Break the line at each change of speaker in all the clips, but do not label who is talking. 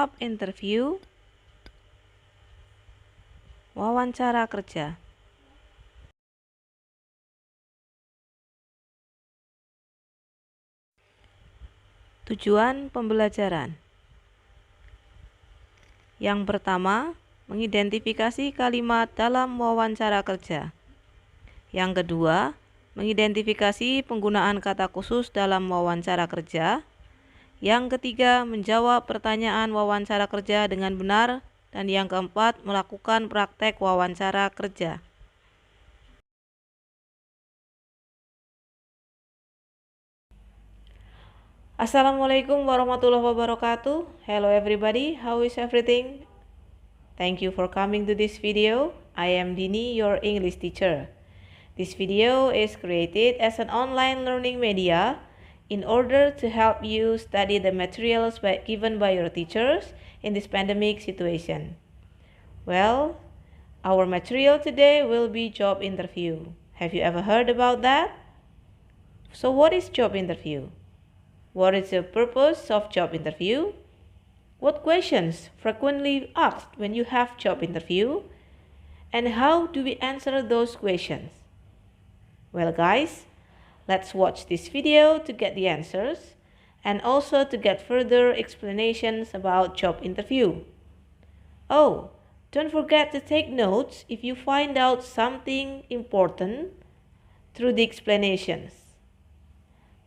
Job interview. Wawancara kerja. Tujuan pembelajaran. Yang pertama, mengidentifikasi kalimat dalam wawancara kerja. Yang kedua, mengidentifikasi penggunaan kata khusus dalam wawancara kerja. Yang ketiga, menjawab pertanyaan wawancara kerja dengan benar. Dan yang keempat, melakukan praktek wawancara kerja. Assalamualaikum warahmatullahi wabarakatuh. Hello everybody, how is everything? Thank you for coming to this video. I am Dini, your English teacher. This video is created as an online learning media in order to help you study the materials given by your teachers in this pandemic situation. Well, our material today will be job interview. Have you ever heard about that? So what is job interview? What is the purpose of job interview? What questions frequently asked when you have job interview? And how do we answer those questions? Well guys, let's watch this video to get the answers and also to get further explanations about job interview. Oh, don't forget to take notes if you find out something important through the explanations.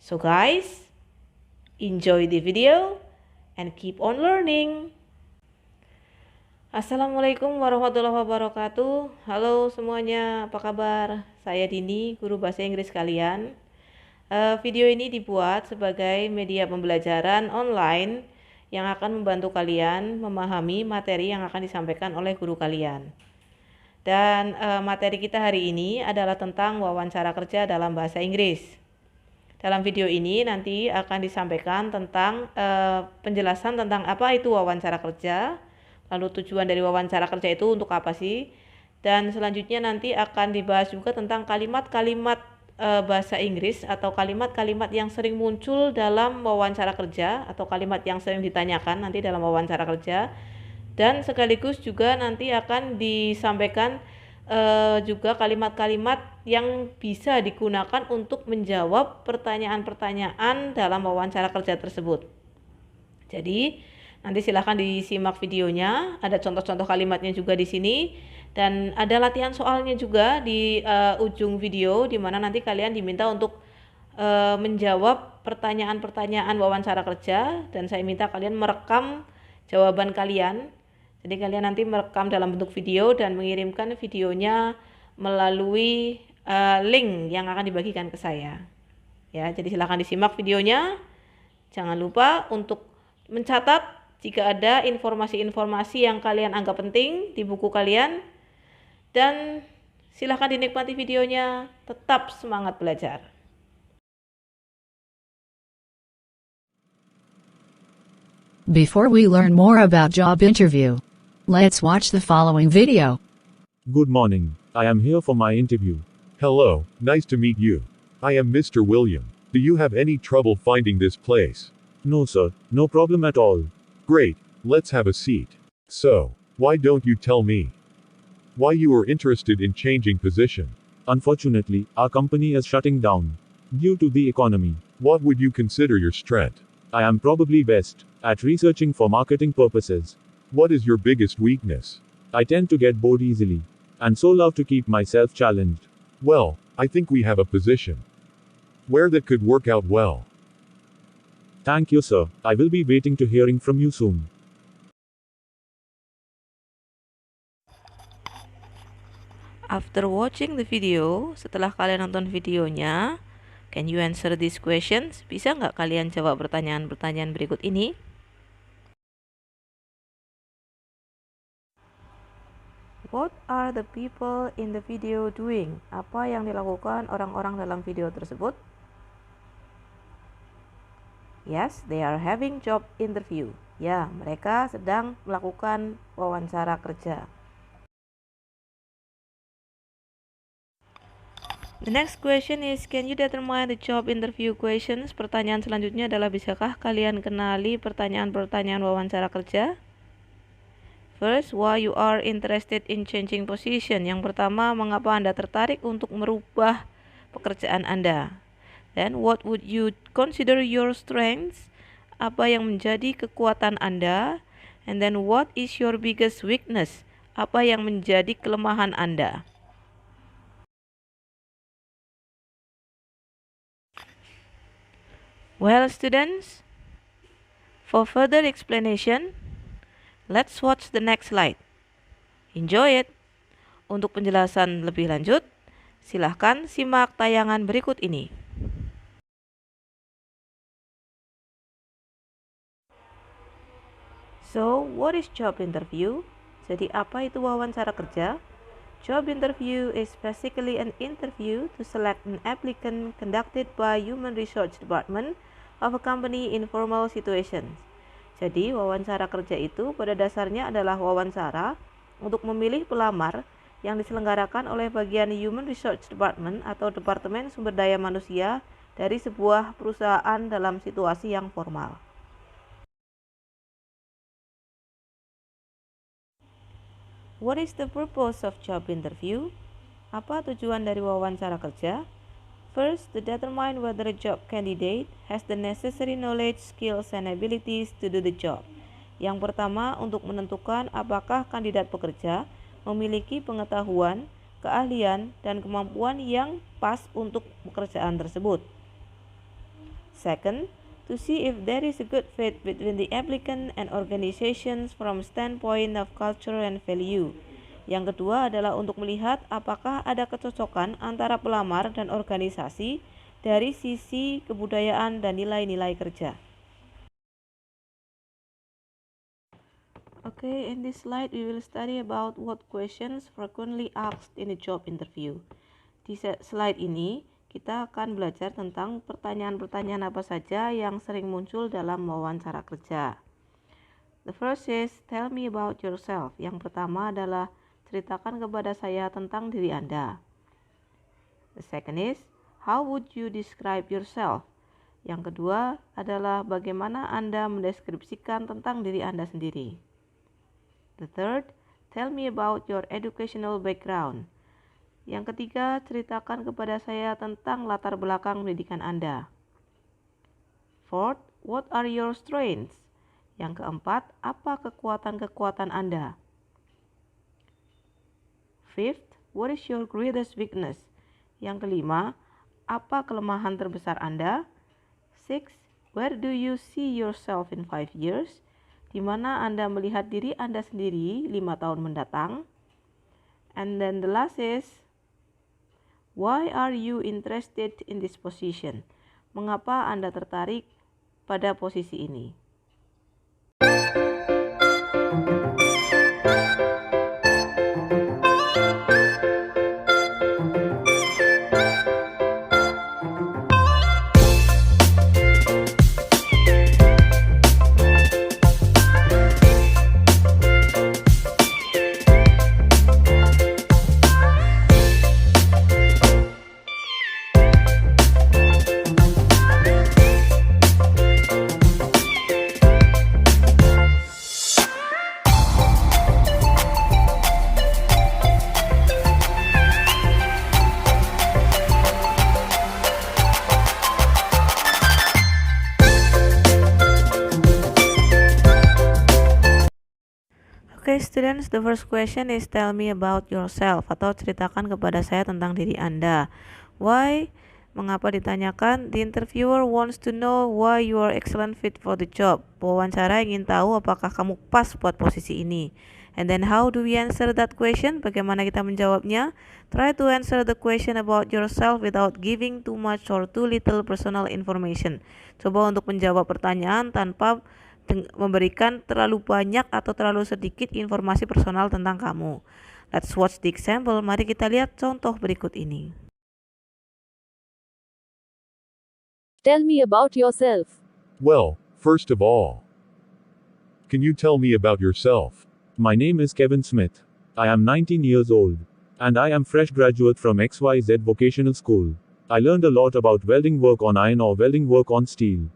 So guys, enjoy the video and keep on learning. Assalamualaikum warahmatullahi wabarakatuh. Halo semuanya, apa kabar? Saya Dini, guru bahasa Inggris kalian. Video ini dibuat sebagai media pembelajaran online yang akan membantu kalian memahami materi yang akan disampaikan oleh guru kalian. Dan materi kita hari ini adalah tentang wawancara kerja dalam bahasa Inggris. Dalam video ini nanti akan disampaikan tentang penjelasan tentang apa itu wawancara kerja, lalu tujuan dari wawancara kerja itu untuk apa sih, dan selanjutnya nanti akan dibahas juga tentang kalimat-kalimat bahasa Inggris atau kalimat-kalimat yang sering muncul dalam wawancara kerja atau kalimat yang sering ditanyakan nanti dalam wawancara kerja, dan sekaligus juga nanti akan disampaikan juga kalimat-kalimat yang bisa digunakan untuk menjawab pertanyaan-pertanyaan dalam wawancara kerja tersebut. Jadi nanti silahkan disimak videonya, ada contoh-contoh kalimatnya juga di sini, dan ada latihan soalnya juga di ujung video, di mana nanti kalian diminta untuk menjawab pertanyaan-pertanyaan wawancara kerja, dan saya minta kalian merekam jawaban kalian. Jadi kalian nanti merekam dalam bentuk video dan mengirimkan videonya melalui link yang akan dibagikan ke saya. Ya, jadi silahkan disimak videonya. Jangan lupa untuk mencatat jika ada informasi-informasi yang kalian anggap penting di buku kalian, dan silahkan dinikmati videonya. Tetap semangat belajar.
Before we learn more about job interview, let's watch the following video.
Good morning. I am here for my interview.
Hello, nice to meet you. I am Mr. William. Do you have any trouble finding this place?
No, sir, no problem at all.
Great, let's have a seat. So, why don't you tell me why you are interested in changing position?
Unfortunately, our company is shutting down due to the economy.
What would you consider your strength?
I am probably best at researching for marketing purposes.
What is your biggest weakness?
I tend to get bored easily and so love to keep myself challenged.
Well, I think we have a position where that could work out well.
Thank you, sir. I will be waiting to hearing from you soon.
After watching the video, setelah kalian nonton videonya, can you answer these questions? Bisa nggak kalian jawab pertanyaan-pertanyaan berikut ini? What are the people in the video doing? Apa yang dilakukan orang-orang dalam video tersebut? Yes, they are having job interview. Ya, mereka sedang melakukan wawancara kerja. The next question is, can you determine the job interview questions? Pertanyaan selanjutnya adalah, bisakah kalian kenali pertanyaan-pertanyaan wawancara kerja? First, why you are interested in changing position. Yang pertama, mengapa Anda tertarik untuk merubah pekerjaan Anda. Then, what would you consider your strengths? Apa yang menjadi kekuatan Anda? And then, what is your biggest weakness? Apa yang menjadi kelemahan Anda? Well, students, for further explanation, let's watch the next slide. Enjoy it. Untuk penjelasan lebih lanjut, silahkan simak tayangan berikut ini. So, what is job interview? Jadi, apa itu wawancara kerja? Job interview is basically an interview to select an applicant conducted by Human Resource Department of a company in formal situations. Jadi, wawancara kerja itu pada dasarnya adalah wawancara untuk memilih pelamar yang diselenggarakan oleh bagian Human Resource Department atau Departemen Sumber Daya Manusia dari sebuah perusahaan dalam situasi yang formal. What is the purpose of job interview? Apa tujuan dari wawancara kerja? First, to determine whether a job candidate has the necessary knowledge, skills, and abilities to do the job. Yang pertama, untuk menentukan apakah kandidat pekerja memiliki pengetahuan, keahlian, dan kemampuan yang pas untuk pekerjaan tersebut. Second, to see if there is a good fit between the applicant and organizations from standpoint of culture and value. Yang kedua adalah untuk melihat apakah ada kecocokan antara pelamar dan organisasi dari sisi kebudayaan dan nilai-nilai kerja. Okay, in this slide we will study about what questions frequently asked in a job interview. Di slide ini kita akan belajar tentang pertanyaan-pertanyaan apa saja yang sering muncul dalam wawancara kerja. The first is, tell me about yourself. Yang pertama adalah, ceritakan kepada saya tentang diri Anda. The second is, how would you describe yourself? Yang kedua adalah, bagaimana Anda mendeskripsikan tentang diri Anda sendiri. The third, tell me about your educational background. Yang ketiga, ceritakan kepada saya tentang latar belakang pendidikan Anda. Fourth, what are your strengths? Yang keempat, apa kekuatan-kekuatan Anda? Fifth, what is your greatest weakness? Yang kelima, apa kelemahan terbesar Anda? Sixth, where do you see yourself in 5 years? Di mana Anda melihat diri Anda sendiri 5 tahun mendatang? And then the last is, why are you interested in this position? Mengapa Anda tertarik pada posisi ini? Okay, students, the first question is tell me about yourself atau ceritakan kepada saya tentang diri Anda. Why? Mengapa ditanyakan? The interviewer wants to know why you are excellent fit for the job. Pewawancara ingin tahu apakah kamu pas buat posisi ini. And then how do we answer that question? Bagaimana kita menjawabnya? Try to answer the question about yourself without giving too much or too little personal information. Coba untuk menjawab pertanyaan tanpa memberikan terlalu banyak atau terlalu sedikit informasi personal tentang kamu. Let's watch the example. Mari kita lihat contoh berikut ini.
Tell me about yourself.
Well, first of all, can you tell me about yourself?
My name is Kevin Smith. I am 19 years old. And I am fresh graduate from XYZ Vocational School. I learned a lot about welding work on iron or welding work on steel.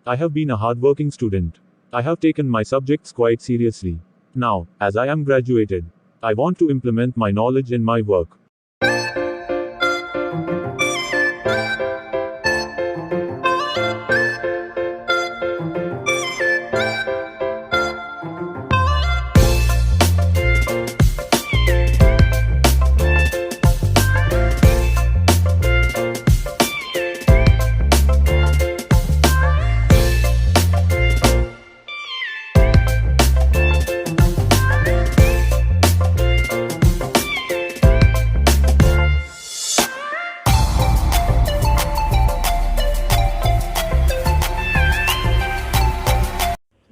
I have been a hardworking student. I have taken my subjects quite seriously. Now, as I am graduated, I want to implement my knowledge in my work.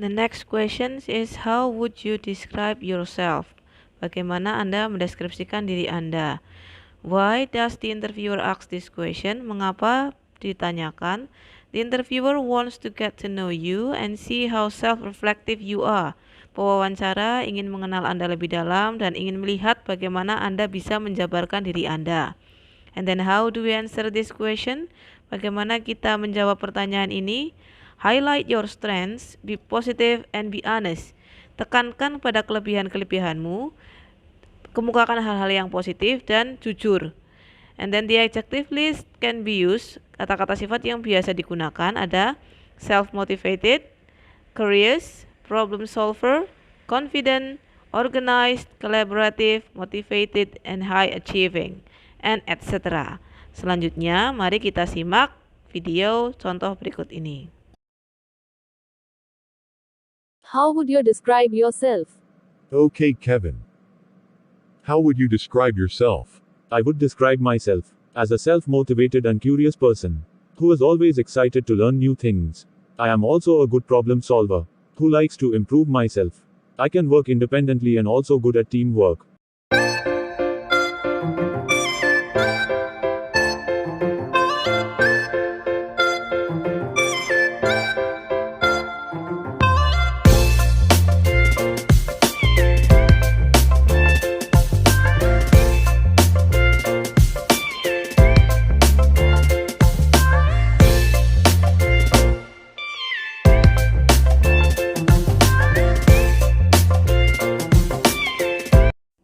The next question is how would you describe yourself? Bagaimana Anda mendeskripsikan diri Anda? Why does the interviewer ask this question? Mengapa ditanyakan? The interviewer wants to get to know you and see how self-reflective you are. Pewawancara ingin mengenal Anda lebih dalam dan ingin melihat bagaimana Anda bisa menjabarkan diri Anda. And then how do we answer this question? Bagaimana kita menjawab pertanyaan ini? Highlight your strengths, be positive and be honest. Tekankan pada kelebihan-kelebihanmu, kemukakan hal-hal yang positif dan jujur. And then the adjective list can be used. Kata-kata sifat yang biasa digunakan ada self-motivated, curious, problem solver, confident, organized, collaborative, motivated, and high achieving, and etc. Selanjutnya, mari kita simak video contoh berikut ini.
How would you describe yourself?
Okay, Kevin. How would you describe yourself?
I would describe myself as a self-motivated and curious person who is always excited to learn new things. I am also a good problem solver who likes to improve myself. I can work independently and also good at teamwork.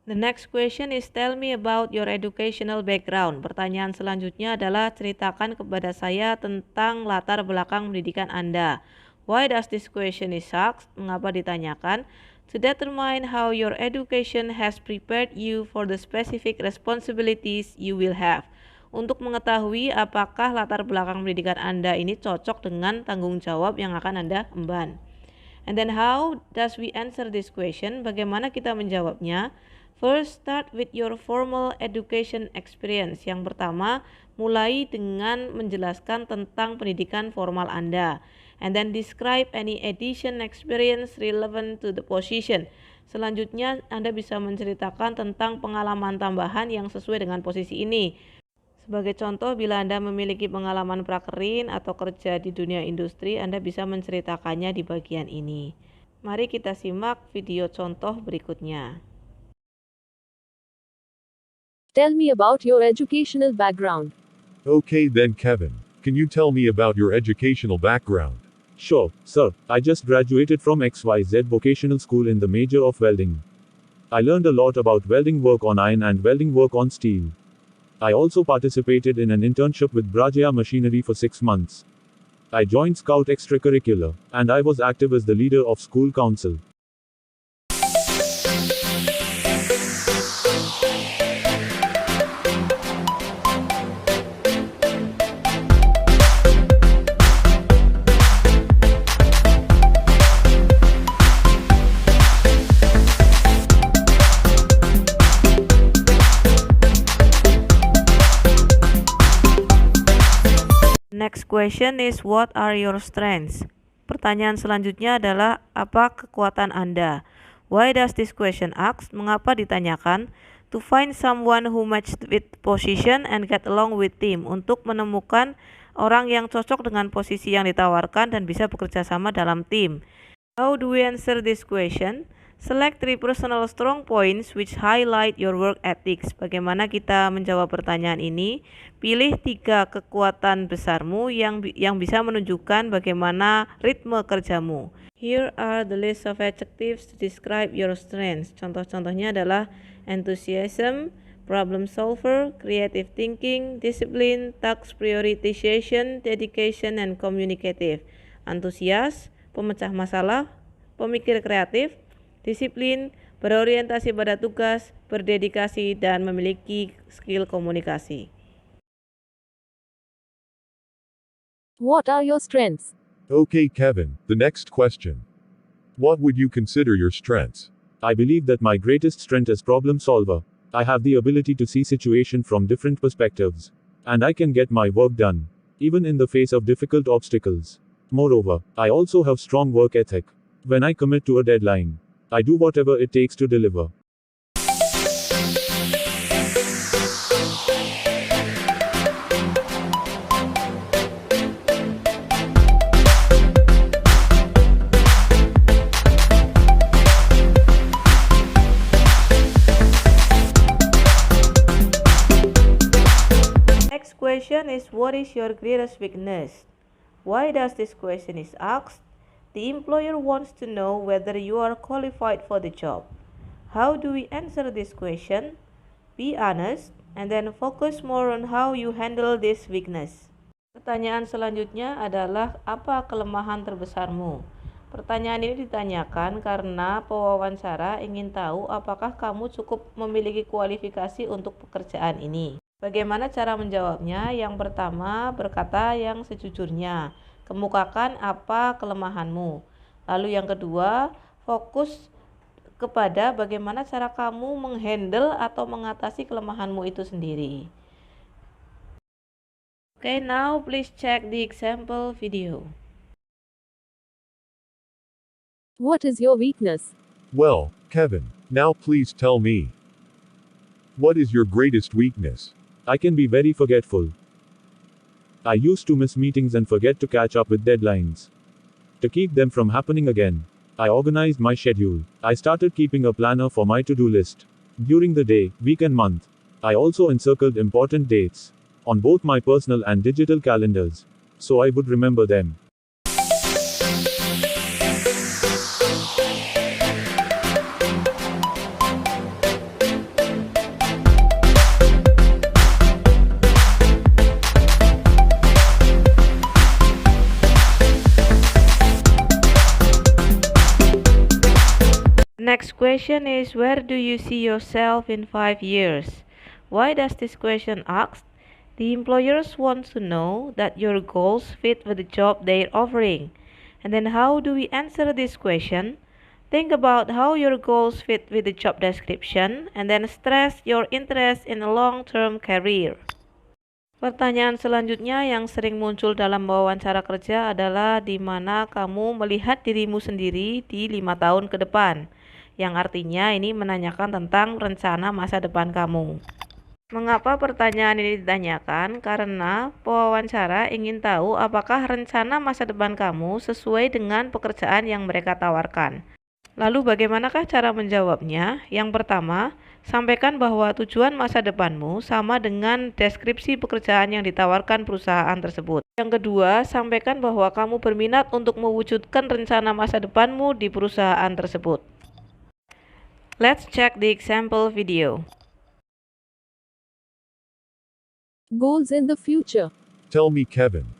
The next question is tell me about your educational background. Pertanyaan selanjutnya adalah ceritakan kepada saya tentang latar belakang pendidikan Anda. Why does this question is asked? Mengapa ditanyakan? To determine how your education has prepared you for the specific responsibilities you will have. Untuk mengetahui apakah latar belakang pendidikan Anda ini cocok dengan tanggung jawab yang akan Anda emban. And then how does we answer this question? Bagaimana kita menjawabnya? First, start with your formal education experience. Yang pertama, mulai dengan menjelaskan tentang pendidikan formal Anda. And then describe any addition experience relevant to the position. Selanjutnya, Anda bisa menceritakan tentang pengalaman tambahan yang sesuai dengan posisi ini. Sebagai contoh, bila Anda memiliki pengalaman prakerin atau kerja di dunia industri, Anda bisa menceritakannya di bagian ini. Mari kita simak video contoh berikutnya.
Tell me about your educational background.
Okay then, Kevin. Can you tell me about your educational background?
Sure, sir. I just graduated from XYZ Vocational School in the major of welding. I learned a lot about welding work on iron and welding work on steel. I also participated in an internship with Brajaya Machinery for 6 months. I joined Scout Extracurricular, and I was active as the leader of school council.
Next question is what are your strengths? Pertanyaan selanjutnya adalah apa kekuatan Anda? Why does this question asked? Mengapa ditanyakan? To find someone who matched with position and get along with team. Untuk menemukan orang yang cocok dengan posisi yang ditawarkan dan bisa bekerja sama dalam tim. How do we answer this question? Select 3 personal strong points which highlight your work ethics. Bagaimana kita menjawab pertanyaan ini? Pilih 3 kekuatan besarmu yang bisa menunjukkan bagaimana ritme kerjamu. Here are the list of adjectives to describe your strengths. Contoh-contohnya adalah enthusiasm, problem solver, creative thinking, discipline, task prioritization, dedication, and communicative. Antusias, pemecah masalah, pemikir kreatif, disiplin, berorientasi pada tugas, berdedikasi, dan memiliki skill komunikasi.
What are your strengths?
Okay, Kevin, the next question. What would you consider your strengths?
I believe that my greatest strength is problem solver. I have the ability to see situation from different perspectives. And I can get my work done, even in the face of difficult obstacles. Moreover, I also have strong work ethic. When I commit to a deadline, I do whatever it takes to deliver.
Next question is, what is your greatest weakness? Why does this question is asked? The employer wants to know whether you are qualified for the job. How do we answer this question? Be honest and then focus more on how you handle this weakness. Pertanyaan selanjutnya adalah, apa kelemahan terbesarmu? Pertanyaan ini ditanyakan karena pewawancara ingin tahu apakah kamu cukup memiliki kualifikasi untuk pekerjaan ini. Bagaimana cara menjawabnya? Yang pertama, berkata yang sejujurnya. Kemukakan apa kelemahanmu. Lalu yang kedua, fokus kepada bagaimana cara kamu menghandle atau mengatasi kelemahanmu itu sendiri. Okay, now please check the example video.
What is your weakness?
Well, Kevin, now please tell me. What is your greatest weakness?
I can be very forgetful. I used to miss meetings and forget to catch up with deadlines. To keep them from happening again, I organized my schedule. I started keeping a planner for my to-do list. During the day, week and month, I also encircled important dates on both my personal and digital calendars, so I would remember them.
Next question is, where do you see yourself in 5 years? Why does this question asked? The employers want to know that your goals fit with the job they're offering. And then how do we answer this question? Think about how your goals fit with the job description and then stress your interest in a long-term career. Pertanyaan selanjutnya yang sering muncul dalam wawancara kerja adalah, di mana kamu melihat dirimu sendiri di 5 tahun ke depan. Yang artinya ini menanyakan tentang rencana masa depan kamu. Mengapa pertanyaan ini ditanyakan? Karena pewawancara ingin tahu apakah rencana masa depan kamu sesuai dengan pekerjaan yang mereka tawarkan. Lalu bagaimanakah cara menjawabnya? Yang pertama, sampaikan bahwa tujuan masa depanmu sama dengan deskripsi pekerjaan yang ditawarkan perusahaan tersebut. Yang kedua, sampaikan bahwa kamu berminat untuk mewujudkan rencana masa depanmu di perusahaan tersebut. Let's check the example video.
Goals in the future.
Tell me, Kevin.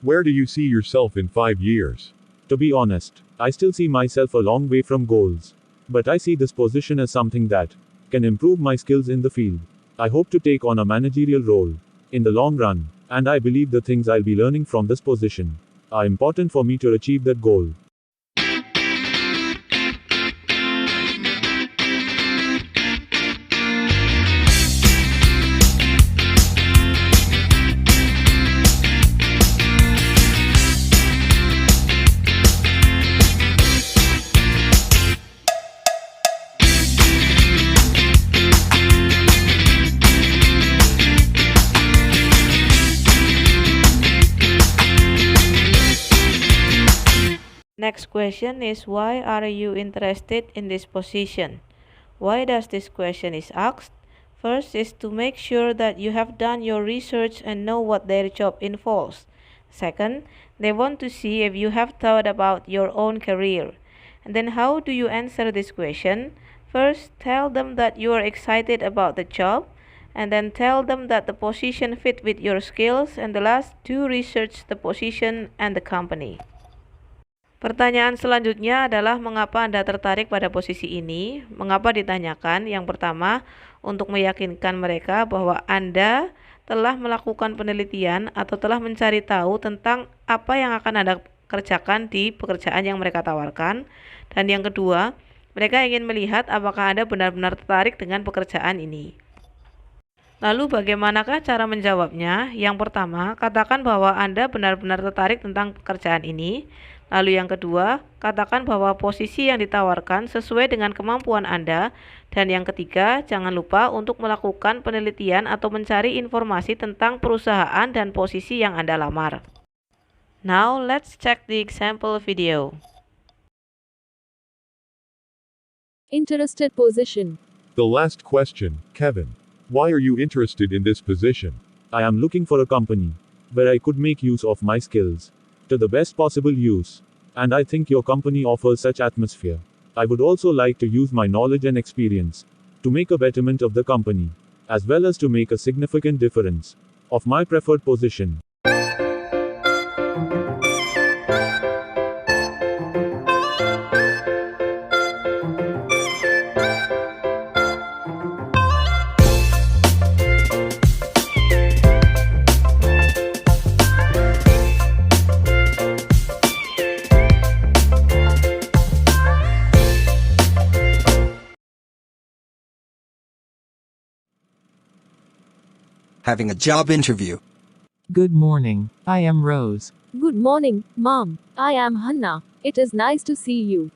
Where do you see yourself in 5 years?
To be honest, I still see myself a long way from goals. But I see this position as something that can improve my skills in the field. I hope to take on a managerial role in the long run, and I believe the things I'll be learning from this position are important for me to achieve that goal.
next question is, why are you interested in this position? Why does this question is asked? First is to make sure that you have done your research and know what their job involves. Second, they want to see if you have thought about your own career. And then how do you answer this question? First, tell them that you are excited about the job, and then tell them that the position fit with your skills, and the last, do research the position and the company. Pertanyaan selanjutnya adalah mengapa Anda tertarik pada posisi ini? Mengapa ditanyakan? Yang pertama, untuk meyakinkan mereka bahwa Anda telah melakukan penelitian atau telah mencari tahu tentang apa yang akan Anda kerjakan di pekerjaan yang mereka tawarkan. Dan yang kedua, mereka ingin melihat apakah Anda benar-benar tertarik dengan pekerjaan ini. Lalu bagaimanakah cara menjawabnya? Yang pertama, katakan bahwa Anda benar-benar tertarik tentang pekerjaan ini. Lalu yang kedua, katakan bahwa posisi yang ditawarkan sesuai dengan kemampuan Anda. Dan yang ketiga, jangan lupa untuk melakukan penelitian atau mencari informasi tentang perusahaan dan posisi yang Anda lamar. Now, let's check the example video.
Interested position.
The last question, Kevin. Why are you interested in this position?
I am looking for a company where I could make use of my skills to the best possible use. And I think your company offers such atmosphere. I would also like to use my knowledge and experience to make a betterment of the company, as well as to make a significant difference of my preferred position.
Having a job interview.
Good morning. I am Rose.
Good morning, Mom. I am Hannah. It is nice to see you.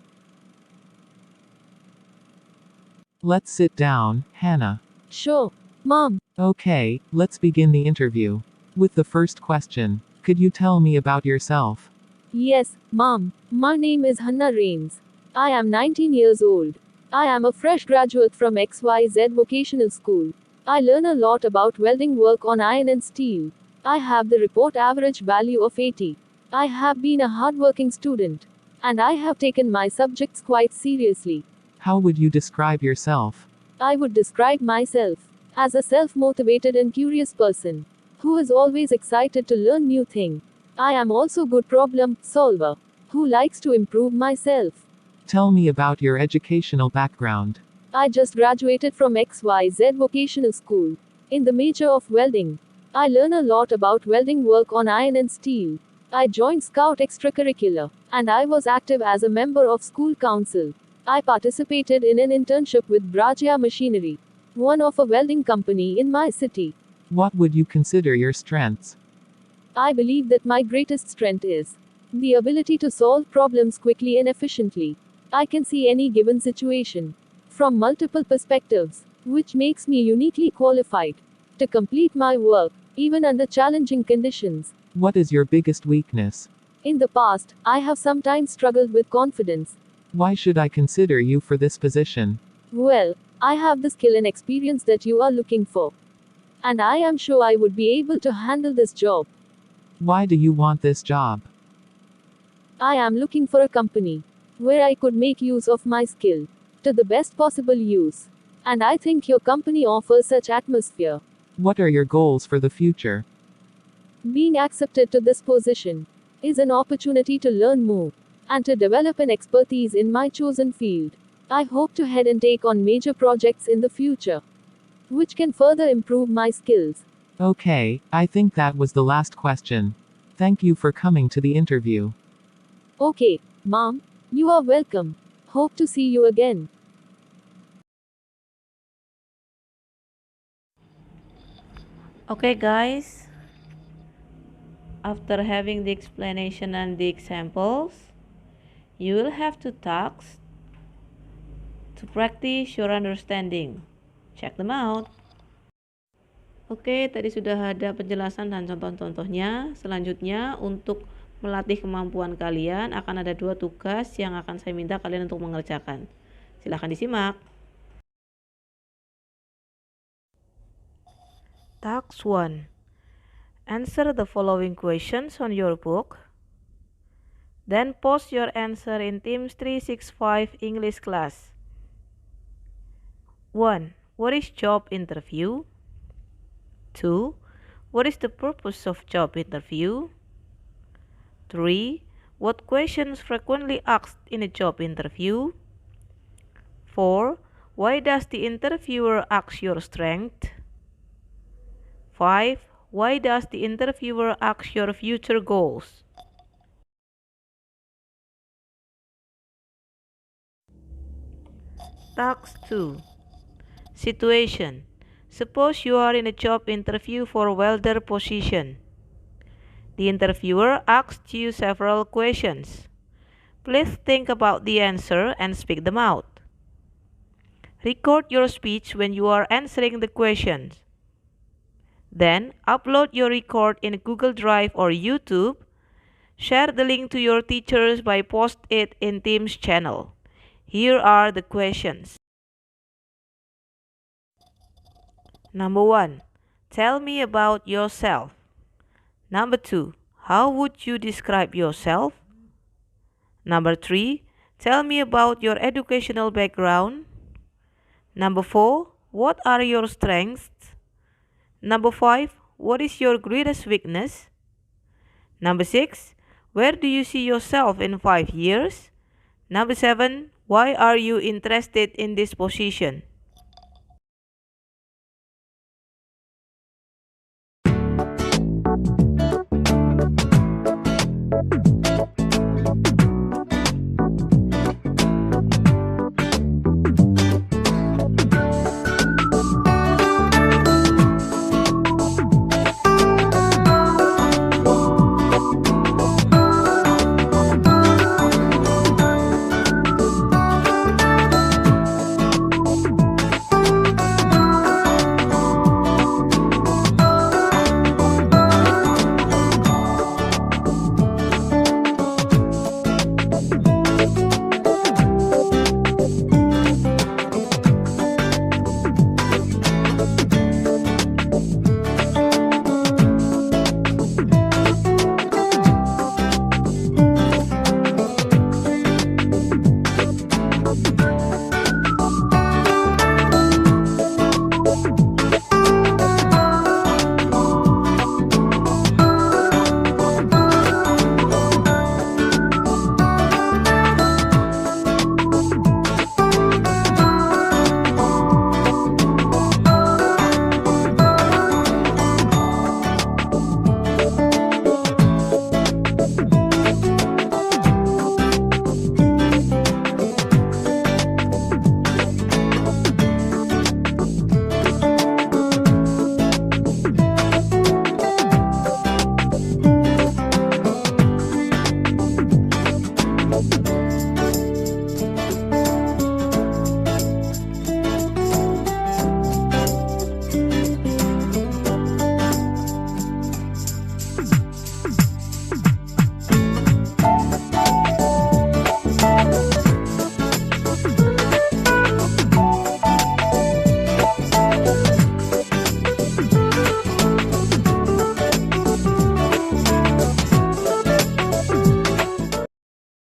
Let's sit down, Hannah.
Sure, Mom.
Okay, let's begin the interview. With the first question, could you tell me about yourself?
Yes, Mom. My name is Hannah Rains. I am 19 years old. I am a fresh graduate from XYZ Vocational School. I learn a lot about welding work on iron and steel. I have the report average value of 80. I have been a hardworking student. And I have taken my subjects quite seriously.
How would you describe yourself?
I would describe myself as a self-motivated and curious person who is always excited to learn new things. I am also good problem solver who likes to improve myself.
Tell me about your educational background.
I just graduated from XYZ Vocational School in the major of welding. I learn a lot about welding work on iron and steel. I joined Scout extracurricular, and I was active as a member of school council. I participated in an internship with Brajia Machinery, one of a welding company in my city.
What would you consider your strengths?
I believe that my greatest strength is the ability to solve problems quickly and efficiently. I can see any given situation from multiple perspectives, which makes me uniquely qualified to complete my work, even under challenging conditions.
What is your biggest weakness?
In the past, I have sometimes struggled with confidence.
Why should I consider you for this position?
Well, I have the skill and experience that you are looking for. And I am sure I would be able to handle this job.
Why do you want this job?
I am looking for a company where I could make use of my skill to the best possible use. And I think your company offers such atmosphere.
What are your goals for the future?
Being accepted to this position is an opportunity to learn more and to develop an expertise in my chosen field. I hope to head and take on major projects in the future, which can further improve my skills.
Okay, I think that was the last question. Thank you for coming to the interview.
Okay, Mom, you are welcome. Hope to see you again.
Okay guys, after having the explanation and the examples, you will have to talk to practice your understanding. Check them out. Oke, tadi sudah ada penjelasan dan contoh-contohnya. Selanjutnya untuk melatih kemampuan kalian, akan ada 2 tugas yang akan saya minta kalian untuk mengerjakan. Silahkan disimak. Task 1. Answer the following questions on your book. Then post your answer in Teams 365 English class. 1. What is job interview? 2. What is the purpose of job interview? 3. What questions frequently asked in a job interview? 4. Why does the interviewer ask your strength? 5. Why does the interviewer ask your future goals? Task 2. Situation. Suppose you are in a job interview for a welder position. The interviewer asks you several questions. Please think about the answer and speak them out. Record your speech when you are answering the questions. Then, upload your record in Google Drive or YouTube. Share the link to your teachers by post it in Teams channel. Here are the questions. Number 1. Tell me about yourself. Number 2. How would you describe yourself? Number 3. Tell me about your educational background. Number 4. What are your strengths? Number 5. What is your greatest weakness? Number 6. Where do you see yourself in 5 years? Number 7. Why are you interested in this position?